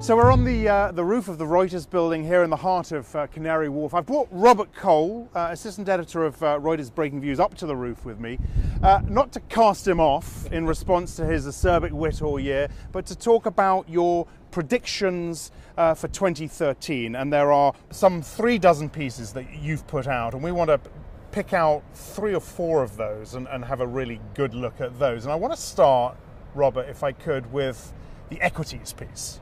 So we're on the roof of the Reuters building here in the heart of Canary Wharf. I've brought Robert Cole, assistant editor of Reuters Breakingviews, up to the roof with me, not to cast him off in response to his acerbic wit all year, but to talk about your predictions for 2013. And there are some 36 pieces that you've put out, and we want to pick out 3 or 4 of those and have a really good look at those. And I want to start, Robert, if I could, with the equities piece.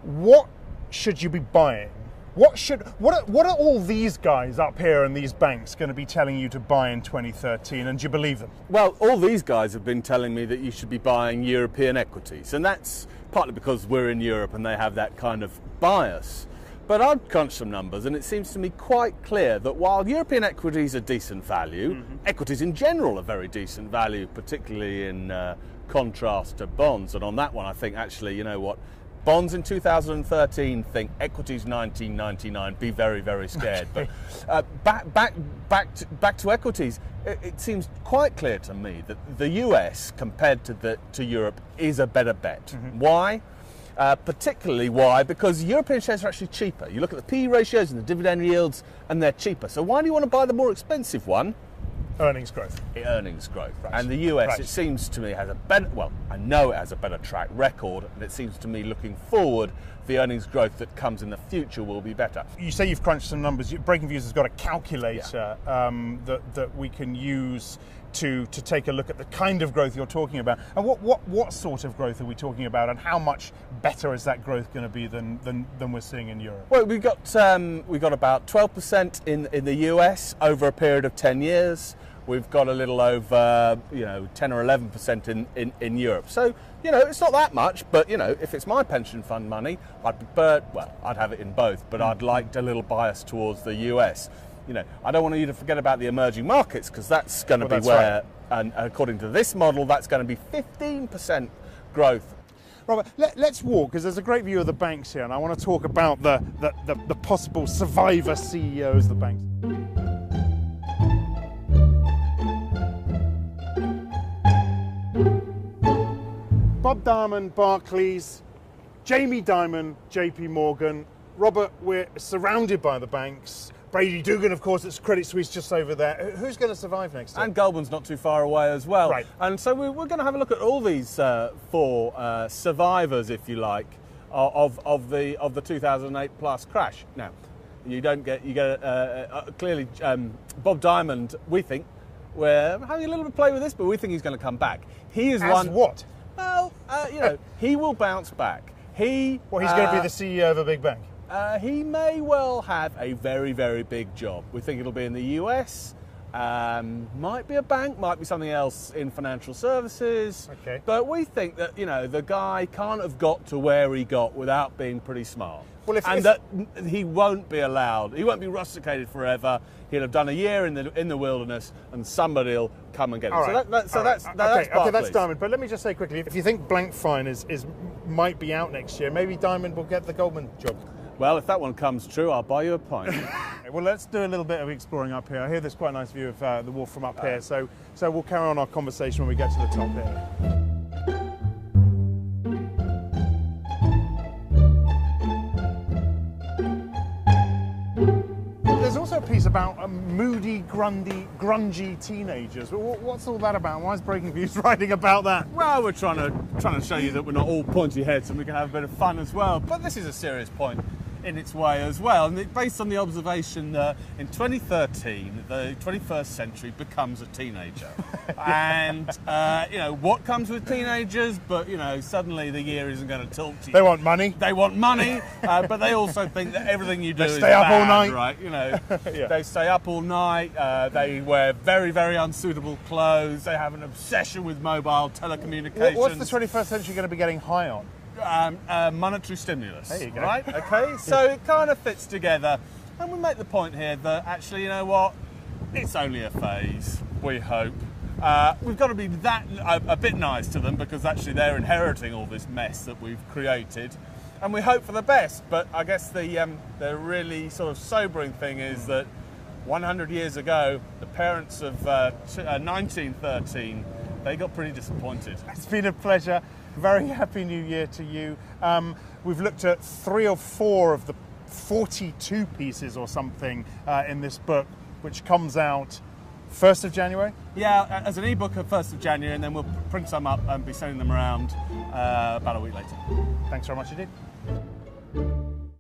What should you be buying? What are all these guys up here and these banks going to be telling you to buy in 2013, and do you believe them? Well, all these guys have been telling me that you should be buying European equities, and that's partly because we're in Europe and they have that kind of bias. But I've crunched some numbers, and it seems to me quite clear that while European equities are decent value, equities in general are very decent value, particularly in contrast to bonds. And on that one, I think actually, you know what? Bonds in 2013 think equities 1999. Be very, very scared. Okay. But back to equities. It seems quite clear to me that the US compared to Europe is a better bet. Why? Particularly why? Because European shares are actually cheaper. You look at the PE ratios and the dividend yields, and they're cheaper. So why do you want to buy the more expensive one? Earnings growth. Earnings growth. Right. And the US, Right. it seems to me, has a better, well, I know it has a better track record, and it seems to me looking forward, the earnings growth that comes in the future will be better. You say you've crunched some numbers. Breakingviews has got a calculator that we can use to take a look at the kind of growth you're talking about. And what sort of growth are we talking about, and how much better is that growth going to be than we're seeing in Europe? Well, we got about 12% in the US over a period of 10 years. We've got a little over 10 or 11% in Europe. So, it's not that much, but if it's my pension fund money, I'd prefer, well, I'd have it in both, but I'd like a little bias towards the US. I don't want you to forget about the emerging markets, because that's going to be where, right. And according to this model, that's going to be 15% growth. Robert, let's walk, because there's a great view of the banks here, and I want to talk about the possible survivor CEOs of the banks. Bob Diamond, Barclays, Jamie Dimon, JP Morgan. Robert, we're surrounded by the banks. Brady Dugan, of course, it's Credit Suisse just over there. Who's going to survive next year? And Goldman's not too far away as well. Right. And so we're going to have a look at all these 4 survivors, if you like, of the 2008 plus crash. Now, clearly Bob Diamond. We think we're having a little bit of play with this, but we think he's going to come back. He is As what? Well, he will bounce back. He's going to be the CEO of a big bank. He may well have a very, very big job. We think it'll be in the US. Might be a bank, might be something else in financial services. Okay. But we think that, the guy can't have got to where he got without being pretty smart. Well, that he won't be allowed. He won't be rusticated forever. He'll have done a year in the wilderness, and somebody'll come and get him. Right. That's okay, that's Diamond. But let me just say quickly, if you think Blankfein might be out next year, maybe Diamond will get the Goldman job. Well, if that one comes true, I'll buy you a pint. Well, let's do a little bit of exploring up here. I hear there's quite a nice view of the wharf from up here, so we'll carry on our conversation when we get to the top here. There's also a piece about moody, grungy teenagers. What's all that about? Why is Breakingviews writing about that? Well, we're trying to show you that we're not all pointy heads and we can have a bit of fun as well. But this is a serious point in its way as well, and it's based on the observation that in 2013 the 21st century becomes a teenager. And what comes with teenagers, but suddenly the year isn't going to talk to you. They want money, but they also think that everything you do is stay up bad, all night, right? Yeah. They stay up all night, they wear very, very unsuitable clothes, they have an obsession with mobile telecommunications. What's the 21st century going to be getting high on? Monetary stimulus. There you go. Right? Okay, so it kind of fits together, and we make the point here that actually, you know what, it's only a phase, we hope. We've got to be a bit nice to them, because actually they're inheriting all this mess that we've created, and we hope for the best. But I guess the really sort of sobering thing is that 100 years ago, the parents of 1913, They got pretty disappointed. It's been a pleasure. Very happy New Year to you. We've looked at 3 or 4 of the 42 pieces or something in this book, which comes out 1st of January? Yeah, as an ebook at 1st of January, and then we'll print some up and be sending them around about a week later. Thanks very much indeed.